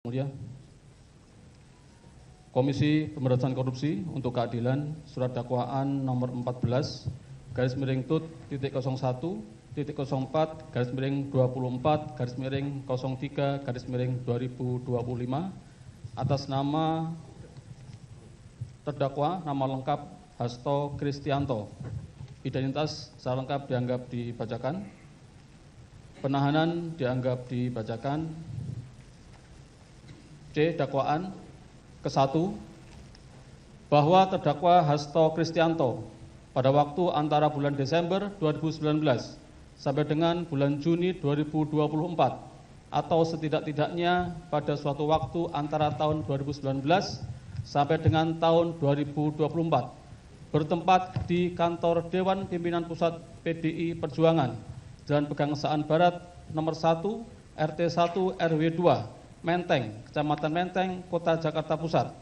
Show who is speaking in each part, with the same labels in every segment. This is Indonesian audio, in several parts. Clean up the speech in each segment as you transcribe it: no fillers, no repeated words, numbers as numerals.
Speaker 1: Mulia, Komisi Pemberantasan Korupsi untuk Keadilan Surat Dakwaan nomor 14/01-01-24/24/03/2025 atas nama terdakwa nama lengkap Hasto Kristianto. Identitas secara lengkap dianggap dibacakan. Penahanan dianggap dibacakan. C. Dakwaan ke-1 bahwa terdakwa Hasto Kristianto pada waktu antara bulan Desember 2019 sampai dengan bulan Juni 2024 atau setidak-tidaknya pada suatu waktu antara tahun 2019 sampai dengan tahun 2024 bertempat di kantor Dewan Pimpinan Pusat PDI Perjuangan Jalan Pegangsaan Barat nomor 1 RT 1 RW 2 Menteng, Kecamatan Menteng, Kota Jakarta Pusat,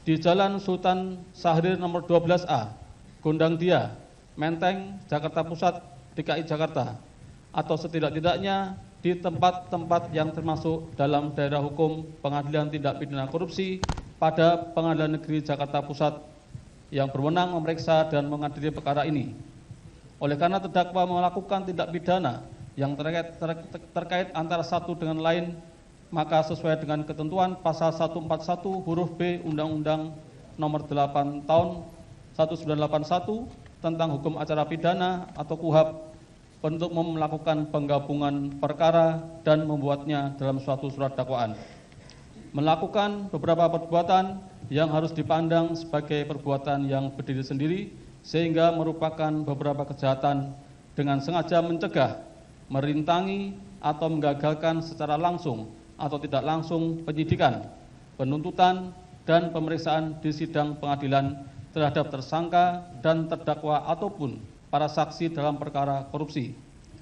Speaker 1: di Jalan Sultan Syahrir nomor 12A, Gondang Dia, Menteng, Jakarta Pusat, DKI Jakarta, atau setidak-tidaknya di tempat-tempat yang termasuk dalam daerah hukum Pengadilan Tindak Pidana Korupsi pada Pengadilan Negeri Jakarta Pusat yang berwenang memeriksa dan mengadili perkara ini. Oleh karena terdakwa melakukan tindak pidana yang terkait antara satu dengan lain, maka sesuai dengan ketentuan pasal 141 huruf B Undang-Undang nomor 8 tahun 1981 tentang hukum acara pidana atau KUHP untuk melakukan penggabungan perkara dan membuatnya dalam suatu surat dakwaan. Melakukan beberapa perbuatan yang harus dipandang sebagai perbuatan yang berdiri sendiri sehingga merupakan beberapa kejahatan dengan sengaja mencegah, merintangi atau menggagalkan secara langsung atau tidak langsung penyidikan, penuntutan, dan pemeriksaan di sidang pengadilan terhadap tersangka dan terdakwa ataupun para saksi dalam perkara korupsi,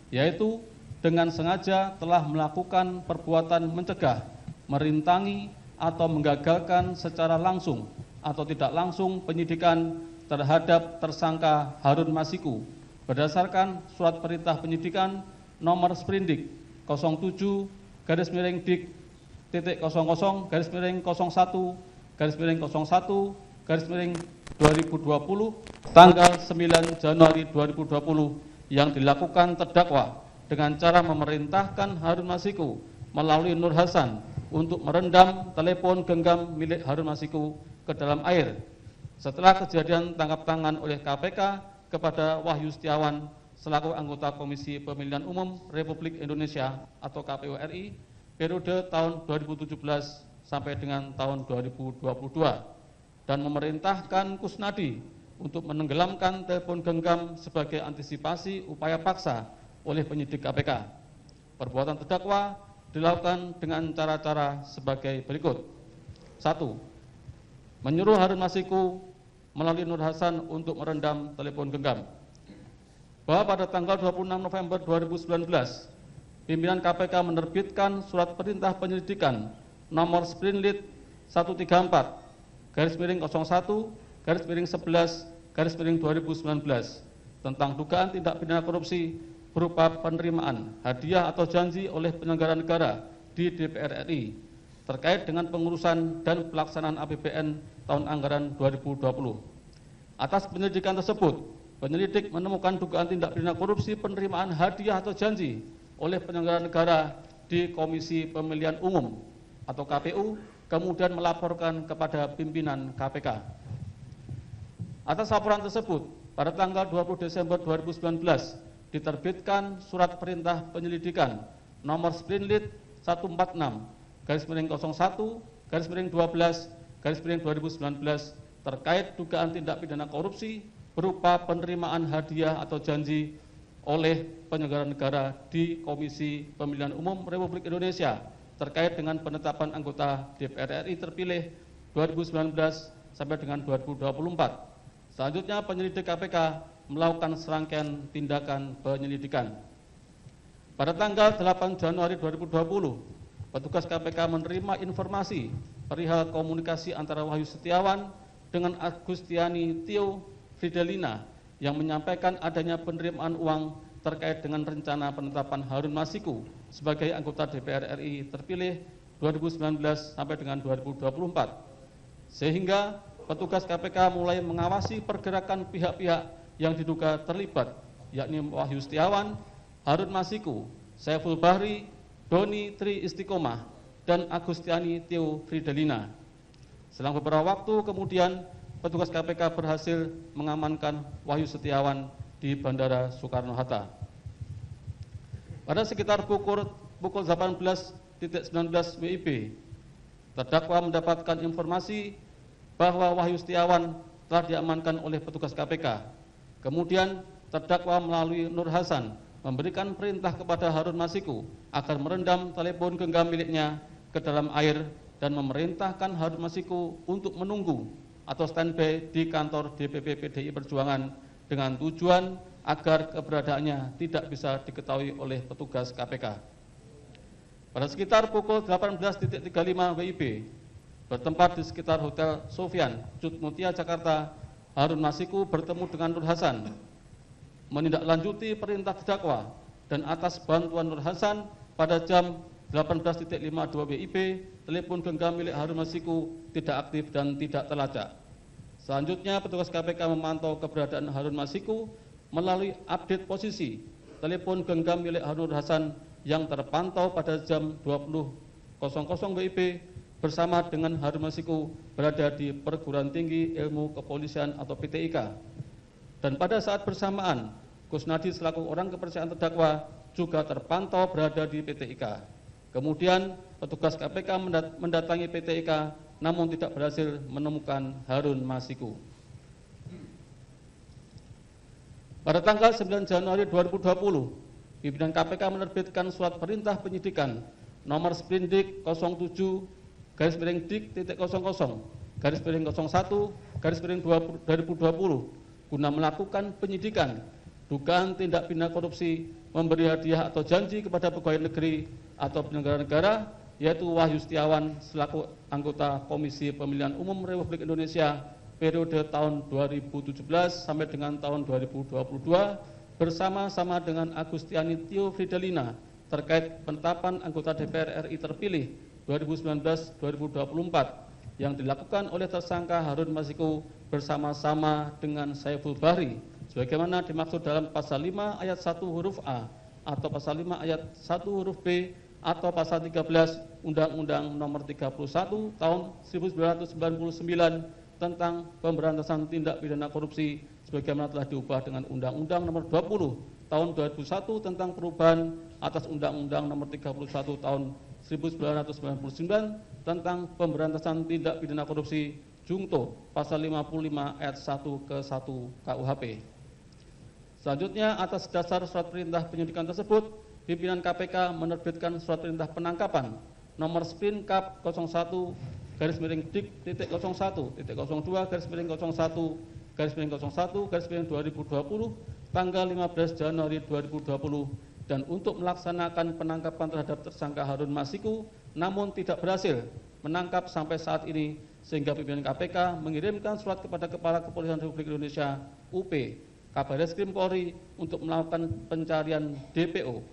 Speaker 1: yaitu dengan sengaja telah melakukan perbuatan mencegah, merintangi, atau menggagalkan secara langsung atau tidak langsung penyidikan terhadap tersangka Harun Masiku berdasarkan surat perintah penyidikan nomor Sprindik 07-01-01-2020 tanggal 9 Januari 2020 yang dilakukan terdakwa dengan cara memerintahkan Harun Masiku melalui Nur Hasan untuk merendam telepon genggam milik Harun Masiku ke dalam air setelah kejadian tangkap tangan oleh KPK kepada Wahyu Setiawan selaku anggota Komisi Pemilihan Umum Republik Indonesia atau KPU RI periode tahun 2017 sampai dengan tahun 2022 dan memerintahkan Kusnadi untuk menenggelamkan telepon genggam sebagai antisipasi upaya paksa oleh penyidik KPK. Perbuatan terdakwa dilakukan dengan cara-cara sebagai berikut. 1. Menyuruh Harun Masiku melalui Nur Hasan untuk merendam telepon genggam. Bahwa pada tanggal 26 November 2019, pimpinan KPK menerbitkan surat perintah penyelidikan nomor Sprinlit 134-01-11-2019 tentang dugaan tindak pidana korupsi berupa penerimaan hadiah atau janji oleh penyelenggara negara di DPR RI terkait dengan pengurusan dan pelaksanaan APBN tahun anggaran 2020. Atas penyelidikan tersebut, penyelidik menemukan dugaan tindak pidana korupsi penerimaan hadiah atau janji oleh penyelenggara negara di Komisi Pemilihan Umum atau KPU, kemudian melaporkan kepada pimpinan KPK. Atas laporan tersebut, pada tanggal 20 Desember 2019 diterbitkan surat perintah penyelidikan nomor Sprinlit 146-01-12-2019 terkait dugaan tindak pidana korupsi berupa penerimaan hadiah atau janji oleh penyelenggara negara di Komisi Pemilihan Umum Republik Indonesia terkait dengan penetapan anggota DPR RI terpilih 2019 sampai dengan 2024. Selanjutnya penyelidik KPK melakukan serangkaian tindakan penyelidikan. Pada tanggal 8 Januari 2020, petugas KPK menerima informasi perihal komunikasi antara Wahyu Setiawan dengan Agustiani Tio Fidelina yang menyampaikan adanya penerimaan uang terkait dengan rencana penetapan Harun Masiku sebagai anggota DPR RI terpilih 2019 sampai dengan 2024. Sehingga petugas KPK mulai mengawasi pergerakan pihak-pihak yang diduga terlibat, yakni Wahyu Setiawan, Harun Masiku, Saiful Bahri, Doni Tri Istiqomah, dan Agustiani Theo Fridelina. Selang beberapa waktu kemudian, petugas KPK berhasil mengamankan Wahyu Setiawan di Bandara Soekarno-Hatta. Pada sekitar pukul 18.19 WIB, terdakwa mendapatkan informasi bahwa Wahyu Setiawan telah diamankan oleh petugas KPK. Kemudian terdakwa melalui Nur Hasan memberikan perintah kepada Harun Masiku agar merendam telepon genggam miliknya ke dalam air dan memerintahkan Harun Masiku untuk menunggu atau standby di kantor DPP PDI Perjuangan dengan tujuan agar keberadaannya tidak bisa diketahui oleh petugas KPK. Pada sekitar pukul 18.35 WIB, bertempat di sekitar Hotel Sofyan, Cut Mutia, Jakarta, Harun Masiku bertemu dengan Nur Hasan, menindaklanjuti perintah terdakwa, dan atas bantuan Nur Hasan pada jam 18.52 WIB, telepon genggam milik Harun Masiku tidak aktif dan tidak terlacak. Selanjutnya, petugas KPK memantau keberadaan Harun Masiku melalui update posisi telepon genggam milik Harun Hasan yang terpantau pada jam 20.00 WIB bersama dengan Harun Masiku berada di Perguruan Tinggi Ilmu Kepolisian atau PTIK. Dan pada saat bersamaan, Kusnadi selaku orang kepercayaan terdakwa juga terpantau berada di PTIK. Kemudian petugas KPK mendatangi PTIK namun tidak berhasil menemukan Harun Masiku. Pada tanggal 9 Januari 2020, pimpinan KPK menerbitkan surat perintah penyidikan nomor Sprindik 07-Dik-00-01-2020 guna melakukan penyidikan dugaan tindak pidana korupsi, memberi hadiah atau janji kepada pegawai negeri atau penyelenggara negara, yaitu Wahyu Setiawan selaku anggota Komisi Pemilihan Umum Republik Indonesia periode tahun 2017 sampai dengan tahun 2022 bersama-sama dengan Agustiani Theo Fridelina terkait penetapan anggota DPR RI terpilih 2019-2024 yang dilakukan oleh tersangka Harun Masiku bersama-sama dengan Saiful Bahri sebagaimana dimaksud dalam pasal 5 ayat 1 huruf A atau pasal 5 ayat 1 huruf B atau pasal 13 Undang-Undang Nomor 31 Tahun 1999 tentang pemberantasan tindak pidana korupsi sebagaimana telah diubah dengan Undang-Undang Nomor 20 Tahun 2001 tentang perubahan atas Undang-Undang Nomor 31 Tahun 1999 tentang pemberantasan tindak pidana korupsi Jungto pasal 55 ayat 1 ke 1 KUHP. Selanjutnya, atas dasar surat perintah penyidikan tersebut, pimpinan KPK menerbitkan surat perintah penangkapan nomor Spin Kap 01-Dik-01-01-01-2020 tanggal 15 Januari 2020 dan untuk melaksanakan penangkapan terhadap tersangka Harun Masiku namun tidak berhasil menangkap sampai saat ini sehingga pimpinan KPK mengirimkan surat kepada Kepala Kepolisian Republik Indonesia UP Kabareskrim Polri untuk melakukan pencarian DPO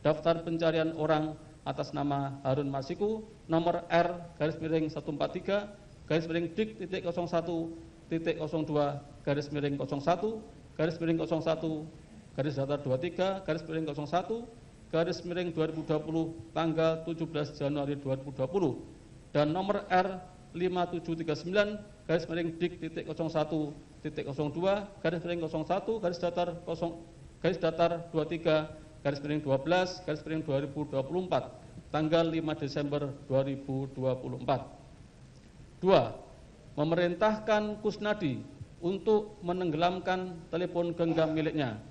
Speaker 1: daftar pencarian orang atas nama Harun Masiku nomor R-01-Dik-01-01-01-23-01-2020 tanggal 17 Januari 2020 dan nomor R-5739-01-01-23-12-2024 tanggal 5 Desember 2024. 2. Memerintahkan Kusnadi untuk menenggelamkan telepon genggam miliknya.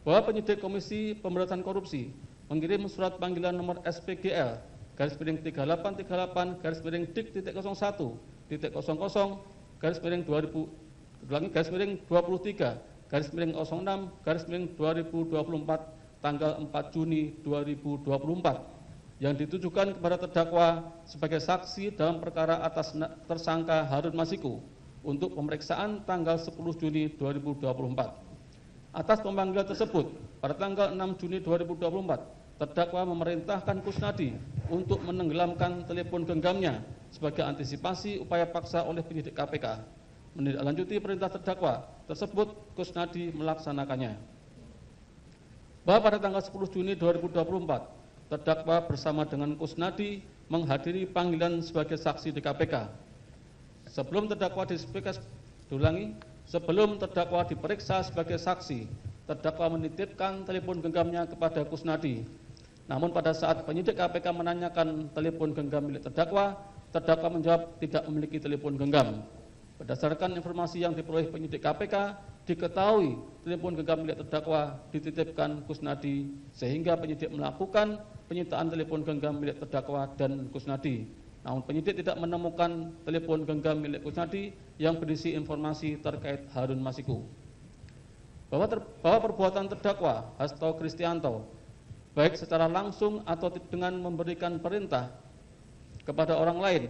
Speaker 1: Bahwa penyidik Komisi Pemberantasan Korupsi mengirim surat panggilan nomor SPGL /Dik-11-38-23/2024 tanggal 4 Juni 2024 yang ditujukan kepada terdakwa sebagai saksi dalam perkara atas tersangka Harun Masiku untuk pemeriksaan tanggal 10 Juni 2024. Atas pemanggilan tersebut, pada tanggal 6 Juni 2024, terdakwa memerintahkan Kusnadi untuk menenggelamkan telepon genggamnya sebagai antisipasi upaya paksa oleh penyidik KPK. Menindaklanjuti perintah terdakwa tersebut, Kusnadi melaksanakannya. Bahwa pada tanggal 10 Juni 2024, terdakwa bersama dengan Kusnadi menghadiri panggilan sebagai saksi di KPK. Sebelum terdakwa diperiksa sebagai saksi, terdakwa menitipkan telepon genggamnya kepada Kusnadi. Namun pada saat penyidik KPK menanyakan telepon genggam milik terdakwa, terdakwa menjawab tidak memiliki telepon genggam. Berdasarkan informasi yang diperoleh penyidik KPK, diketahui telepon genggam milik terdakwa dititipkan Kusnadi, sehingga penyidik melakukan penyitaan telepon genggam milik terdakwa dan Kusnadi. Namun penyidik tidak menemukan telepon genggam milik Kusnadi yang berisi informasi terkait Harun Masiku. Bahwa perbuatan terdakwa Hasto Kristianto, baik secara langsung atau dengan memberikan perintah kepada orang lain,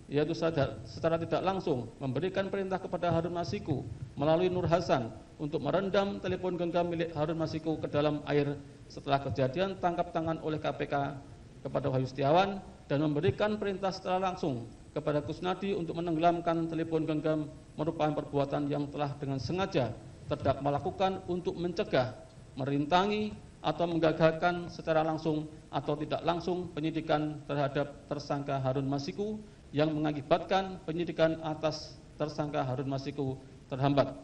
Speaker 1: yaitu secara tidak langsung memberikan perintah kepada Harun Masiku melalui Nur Hasan untuk merendam telepon genggam milik Harun Masiku ke dalam air setelah kejadian tangkap tangan oleh KPK kepada Wahyu Setiawan, dan memberikan perintah secara langsung kepada Kusnadi untuk menenggelamkan telepon genggam merupakan perbuatan yang telah dengan sengaja terdakwa lakukan untuk mencegah, merintangi, atau menggagalkan secara langsung atau tidak langsung penyidikan terhadap tersangka Harun Masiku yang mengakibatkan penyidikan atas tersangka Harun Masiku terhambat.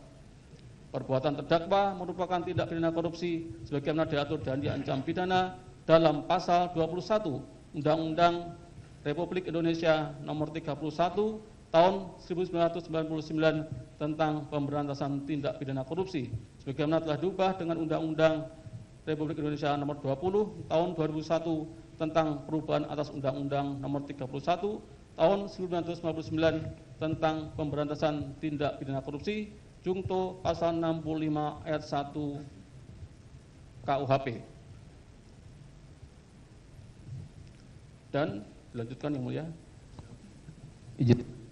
Speaker 1: Perbuatan terdakwa merupakan tindak pidana korupsi sebagaimana diatur dan diancam pidana dalam pasal 21 Undang-Undang Republik Indonesia Nomor 31 Tahun 1999 tentang pemberantasan tindak pidana korupsi sebagaimana telah diubah dengan Undang-Undang Republik Indonesia Nomor 20 Tahun 2001 tentang perubahan atas Undang-Undang Nomor 31 Tahun 1999 tentang pemberantasan tindak pidana korupsi, Jungto pasal 65 ayat 1 KUHP. Dan dilanjutkan yang mulia. Izin.